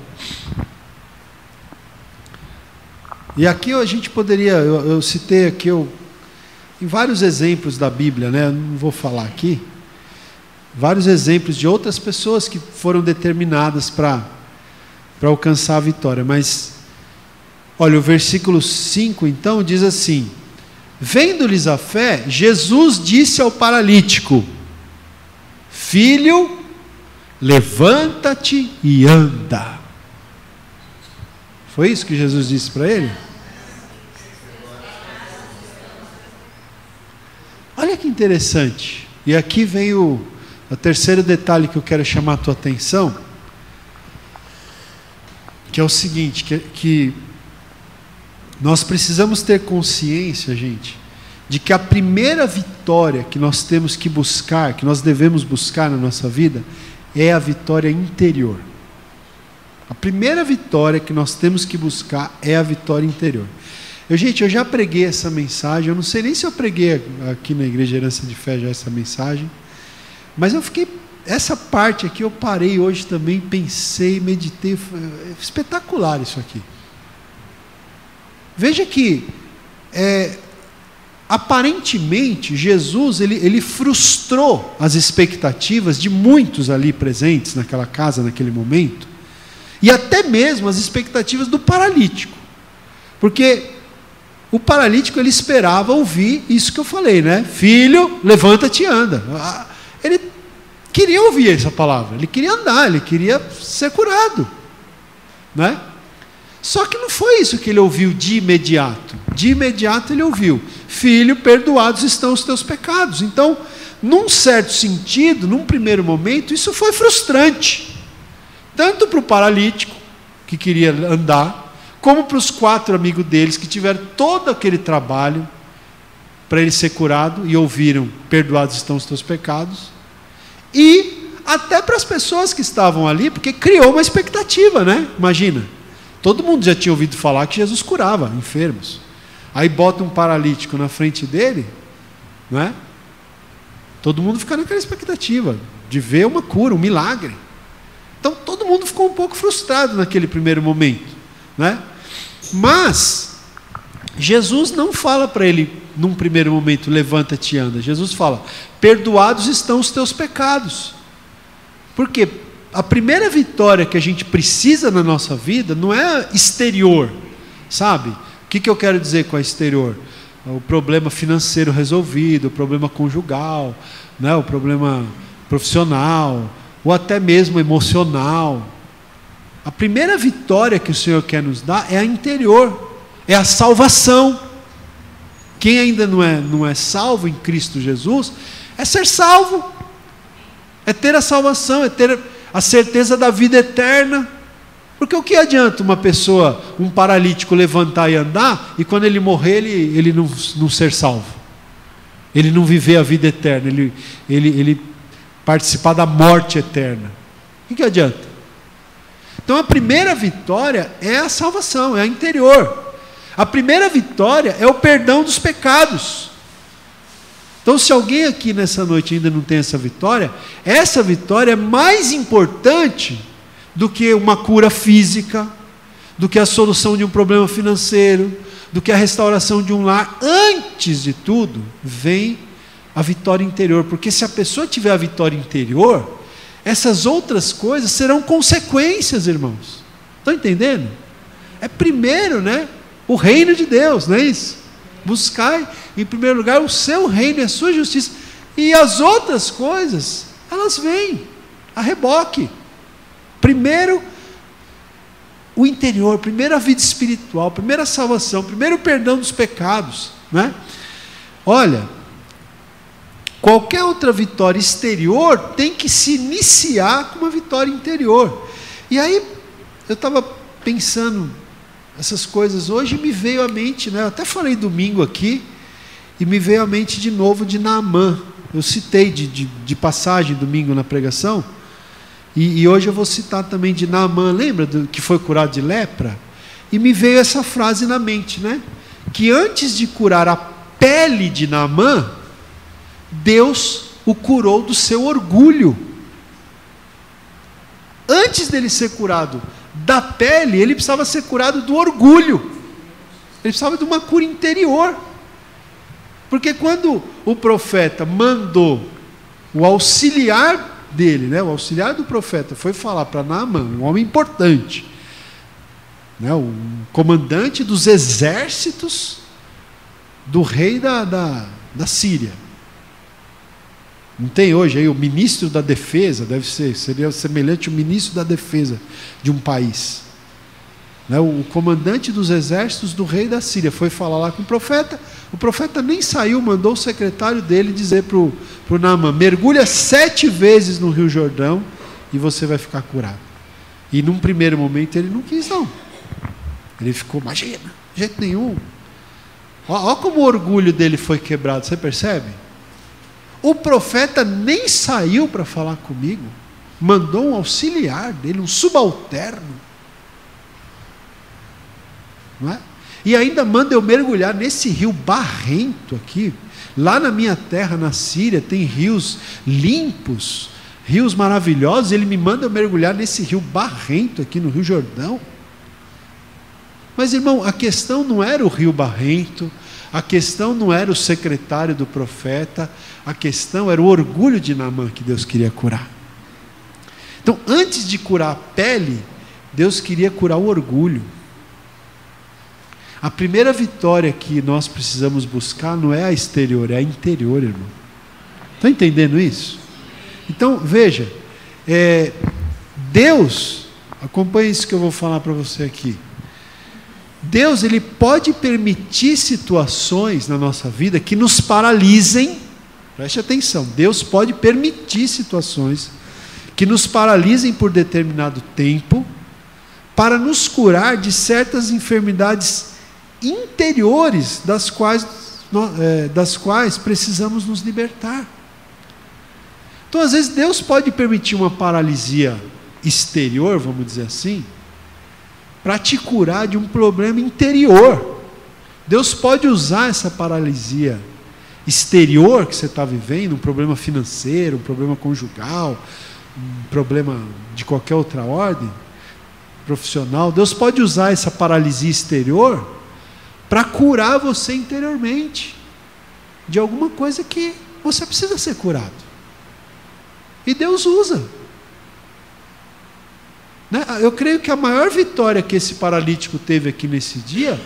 [SPEAKER 1] E aqui a gente poderia, eu citei aqui em vários exemplos da Bíblia, né? Eu não vou falar aqui, vários exemplos de outras pessoas que foram determinadas para alcançar a vitória, mas olha, o versículo 5 então diz assim: vendo-lhes a fé, Jesus disse ao paralítico: filho, levanta-te e anda. Foi isso que Jesus disse para ele? Olha que interessante. E aqui vem o terceiro detalhe que eu quero chamar a tua atenção, que é o seguinte, que nós precisamos ter consciência, gente, de que a primeira vitória que nós temos que buscar, que nós devemos buscar na nossa vida, é a vitória interior. A primeira vitória que nós temos que buscar é a vitória interior. Gente, eu já preguei essa mensagem, eu não sei nem se eu preguei aqui na Igreja Herança de Fé já essa mensagem, mas essa parte aqui eu parei hoje também, pensei, meditei, espetacular isso aqui. Veja que, aparentemente, Jesus, ele frustrou as expectativas de muitos ali presentes naquela casa, naquele momento, e até mesmo as expectativas do paralítico, porque o paralítico, ele esperava ouvir isso que eu falei, né? Filho, levanta-te e anda. Ele queria ouvir essa palavra, ele queria andar, ele queria ser curado, né? Só que não foi isso que ele ouviu de imediato. De imediato ele ouviu: filho, perdoados estão os teus pecados. Então, num certo sentido, num primeiro momento, isso foi frustrante, tanto para o paralítico, que queria andar, como para os 4 amigos deles, que tiveram todo aquele trabalho para ele ser curado, e ouviram: perdoados estão os teus pecados. E até para as pessoas que estavam ali, porque criou uma expectativa, né? Imagina, todo mundo já tinha ouvido falar que Jesus curava enfermos, aí bota um paralítico na frente dele, não é? Todo mundo fica naquela expectativa de ver uma cura, um milagre. Então todo mundo ficou um pouco frustrado naquele primeiro momento, né? Mas Jesus não fala para ele num primeiro momento: levanta-te e anda. Jesus fala: perdoados estão os teus pecados. Porque a primeira vitória que a gente precisa na nossa vida não é exterior, sabe? O que eu quero dizer com a exterior? O problema financeiro resolvido, o problema conjugal, né? O problema profissional, ou até mesmo emocional. A primeira vitória que o Senhor quer nos dar é a interior, é a salvação. Quem ainda não é salvo em Cristo Jesus, é ser salvo, é ter a salvação, é ter a certeza da vida eterna. Porque o que adianta uma pessoa, um paralítico, levantar e andar, e quando ele morrer, ele não ser salvo, ele não viver a vida eterna, ele participar da morte eterna? O que adianta? Então a primeira vitória é a salvação, é a interior. A primeira vitória é o perdão dos pecados. Então, se alguém aqui nessa noite ainda não tem essa vitória é mais importante do que uma cura física, do que a solução de um problema financeiro, do que a restauração de um lar. Antes de tudo, vem a vitória interior, porque se a pessoa tiver a vitória interior, essas outras coisas serão consequências, irmãos. Estão entendendo? É primeiro, né, o reino de Deus, não é isso? Buscai em primeiro lugar o seu reino e a sua justiça, e as outras coisas, elas vêm a reboque. Primeiro o interior, primeiro a vida espiritual, primeiro a salvação, primeiro o perdão dos pecados, né? Olha, qualquer outra vitória exterior tem que se iniciar com uma vitória interior. E aí eu estava pensando essas coisas hoje, me veio à mente, né? Eu até falei domingo aqui, E me veio à mente de novo de Naamã. Eu citei de passagem domingo na pregação. E hoje eu vou citar também de Naamã. Lembra que foi curado de lepra? E me veio essa frase na mente, né? Que antes de curar a pele de Naamã, Deus o curou do seu orgulho. Antes dele ser curado da pele, ele precisava ser curado do orgulho. Ele precisava de uma cura interior. Porque quando o profeta mandou o auxiliar dele, né, o auxiliar do profeta, foi falar para Naamã, um homem importante, né, o comandante dos exércitos do rei da Síria. Não tem hoje aí o ministro da defesa, seria semelhante ao ministro da defesa de um país. Né, o comandante dos exércitos do rei da Síria foi falar lá com o profeta nem saiu, mandou o secretário dele dizer para o Naamã: mergulha 7 vezes no Rio Jordão e você vai ficar curado. E num primeiro momento ele não quis não. Ele ficou, imagina, de jeito nenhum. Olha como o orgulho dele foi quebrado, você percebe? O profeta nem saiu para falar comigo, mandou um auxiliar dele, um subalterno, não é? E ainda manda eu mergulhar nesse rio barrento aqui. Lá na minha terra, na Síria, tem rios limpos, rios maravilhosos. Ele me manda eu mergulhar nesse rio barrento aqui no Rio Jordão. Mas, irmão, a questão não era o rio barrento, a questão não era o secretário do profeta, a questão era o orgulho de Naamã que Deus queria curar. Então, antes de curar a pele, Deus queria curar o orgulho. A primeira vitória que nós precisamos buscar não é a exterior, é a interior, irmão. Está entendendo isso? Então, veja, Deus, acompanhe isso que eu vou falar para você aqui. Deus, Ele pode permitir situações na nossa vida que nos paralisem. Preste atenção, Deus pode permitir situações que nos paralisem por determinado tempo, para nos curar de certas enfermidades interiores das quais precisamos nos libertar. Então, às vezes, Deus pode permitir uma paralisia exterior, vamos dizer assim, para te curar de um problema interior. Deus pode usar essa paralisia exterior que você está vivendo, um problema financeiro, um problema conjugal, um problema de qualquer outra ordem, profissional. Deus pode usar essa paralisia exterior para curar você interiormente de alguma coisa que você precisa ser curado. E Deus usa. Né? Eu creio que a maior vitória que esse paralítico teve aqui nesse dia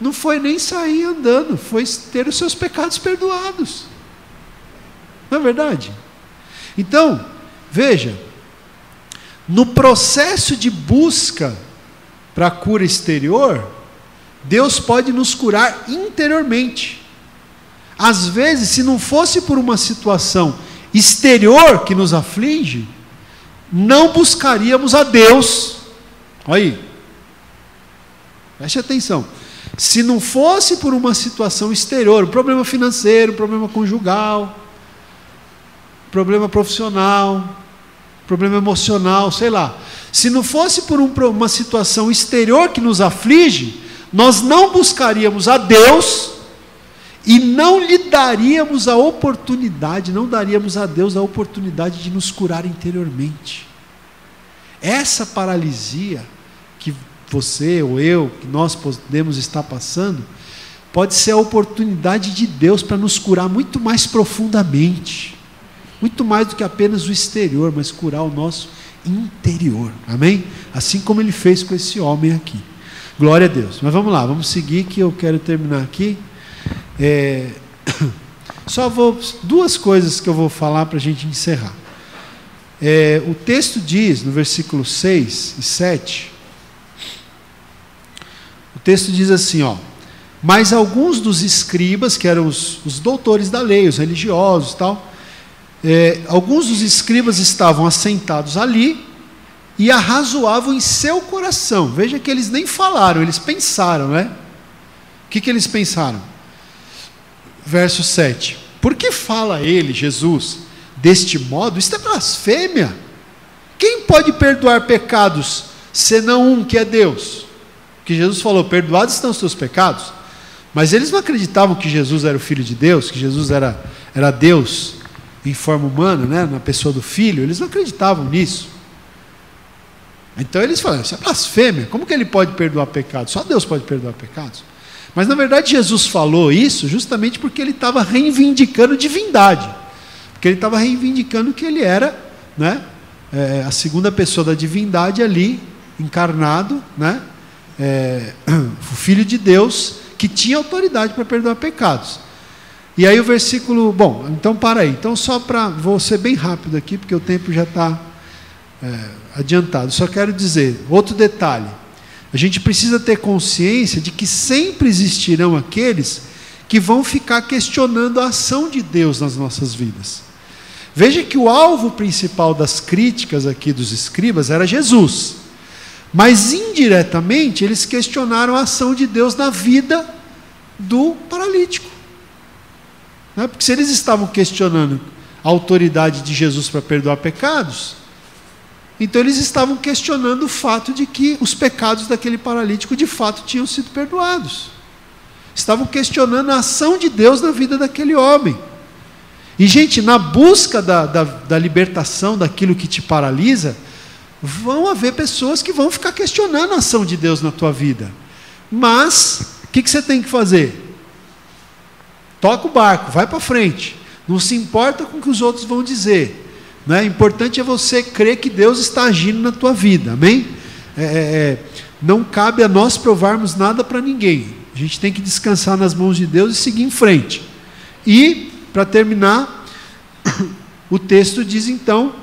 [SPEAKER 1] não foi nem sair andando, foi ter os seus pecados perdoados. Não é verdade? Então, veja, no processo de busca para a cura exterior, Deus pode nos curar interiormente. Às vezes, se não fosse por uma situação exterior que nos aflige, não buscaríamos a Deus. Olha aí, preste atenção. Se não fosse por uma situação exterior, um problema financeiro, um problema conjugal, problema profissional, problema emocional, sei lá. Se não fosse por uma situação exterior que nos aflige, nós não buscaríamos a Deus e não lhe daríamos a oportunidade, não daríamos a Deus a oportunidade de nos curar interiormente. Essa paralisia que você ou eu, que nós podemos estar passando, pode ser a oportunidade de Deus para nos curar muito mais profundamente, muito mais do que apenas o exterior, mas curar o nosso interior, amém? Assim como Ele fez com esse homem aqui. Glória a Deus. Mas vamos lá, vamos seguir que eu quero terminar aqui. Duas coisas que eu vou falar para a gente encerrar. O texto diz, no versículo 6 e 7, o texto diz assim, mas alguns dos escribas, que eram os doutores da lei, os religiosos e tal, alguns dos escribas estavam assentados ali, e arrazoavam em seu coração. Veja que eles nem falaram, eles pensaram, né? O que eles pensaram? verso 7. Por que fala ele, Jesus, deste modo? Isto é blasfêmia. Quem pode perdoar pecados, senão um que é Deus? Que Jesus falou, perdoados estão os teus pecados. Mas eles não acreditavam que Jesus era o Filho de Deus, que Jesus era Deus em forma humana, né, na pessoa do Filho. Eles não acreditavam nisso. Então eles falaram, isso é blasfêmia. Como que ele pode perdoar pecados? Só Deus pode perdoar pecados. Mas na verdade Jesus falou isso justamente porque ele estava reivindicando divindade. Porque ele estava reivindicando que ele era, né, a segunda pessoa da divindade ali, encarnado, né, o Filho de Deus, que tinha autoridade para perdoar pecados. E aí o versículo, bom, então para aí. Então vou ser bem rápido aqui, porque o tempo já está adiantado. Só quero dizer, outro detalhe. A gente precisa ter consciência de que sempre existirão aqueles que vão ficar questionando a ação de Deus nas nossas vidas. Veja que o alvo principal das críticas aqui dos escribas era Jesus. Mas indiretamente eles questionaram a ação de Deus na vida do paralítico. Não é? Porque se eles estavam questionando a autoridade de Jesus para perdoar pecados, então eles estavam questionando o fato de que os pecados daquele paralítico de fato tinham sido perdoados. Estavam questionando a ação de Deus na vida daquele homem. E gente, na busca da libertação daquilo que te paralisa, vão haver pessoas que vão ficar questionando a ação de Deus na tua vida. Mas, o que você tem que fazer? Toca o barco, vai para frente. Não se importa com o que os outros vão dizer. Né? O importante é você crer que Deus está agindo na tua vida. Amém? Não cabe a nós provarmos nada para ninguém. A gente tem que descansar nas mãos de Deus e seguir em frente. E, para terminar, o texto diz então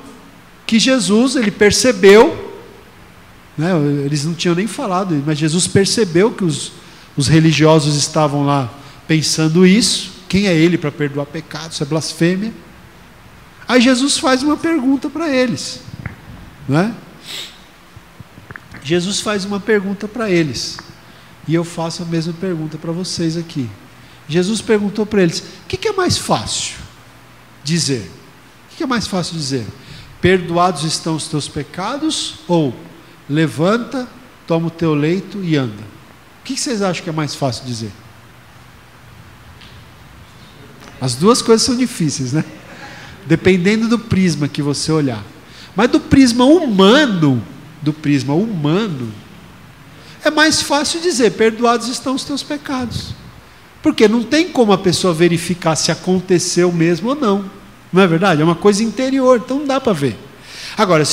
[SPEAKER 1] que Jesus, ele percebeu, né, eles não tinham nem falado, mas Jesus percebeu que os religiosos estavam lá pensando isso. Quem é ele para perdoar pecados? Isso é blasfêmia. Aí Jesus faz uma pergunta para eles, né? Jesus faz uma pergunta para eles, e eu faço a mesma pergunta para vocês aqui. Jesus perguntou para eles, o que é mais fácil dizer? O que é mais fácil dizer? Perdoados estão os teus pecados, ou levanta, toma o teu leito e anda? O que vocês acham que é mais fácil dizer? As duas coisas são difíceis, né? Dependendo do prisma que você olhar. Mas do prisma humano, é mais fácil dizer, perdoados estão os teus pecados. Porque não tem como a pessoa verificar se aconteceu mesmo ou não. Não é verdade? É uma coisa interior, então não dá para ver. Agora,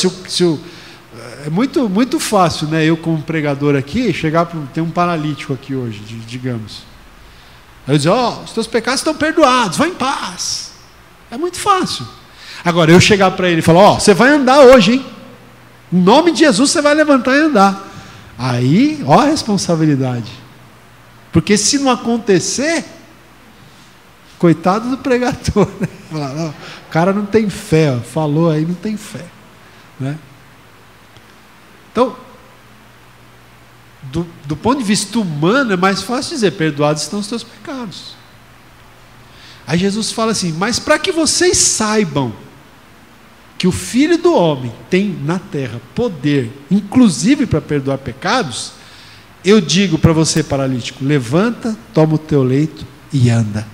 [SPEAKER 1] é muito fácil, né, eu como pregador aqui, tem um paralítico aqui hoje, digamos. Aí eu dizer, os teus pecados estão perdoados, vai em paz. É muito fácil. Agora, eu chegar para ele e falar, você vai andar hoje, hein? Em nome de Jesus você vai levantar e andar. Aí, a responsabilidade. Porque se não acontecer, coitado do pregador, né? O cara não tem fé, falou aí, não tem fé, né? Então, do ponto de vista humano, é mais fácil dizer, perdoados estão os teus pecados. Aí Jesus fala assim, mas para que vocês saibam que o Filho do Homem tem na terra poder, inclusive para perdoar pecados, eu digo para você, paralítico, levanta, toma o teu leito e anda.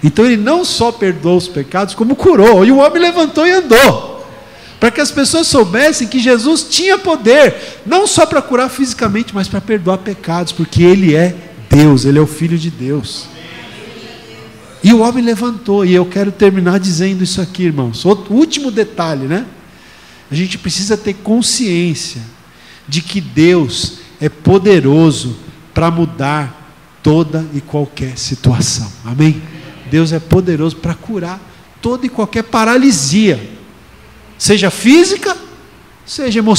[SPEAKER 1] Então ele não só perdoou os pecados, como curou, e o homem levantou e andou. Para que as pessoas soubessem que Jesus tinha poder, não só para curar fisicamente, mas para perdoar pecados, porque Ele é Deus, Ele é o Filho de Deus. E o homem levantou, e eu quero terminar dizendo isso aqui, irmãos. O último detalhe, né? A gente precisa ter consciência de que Deus é poderoso para mudar toda e qualquer situação. Amém? Deus é poderoso para curar toda e qualquer paralisia, seja física, seja emocional.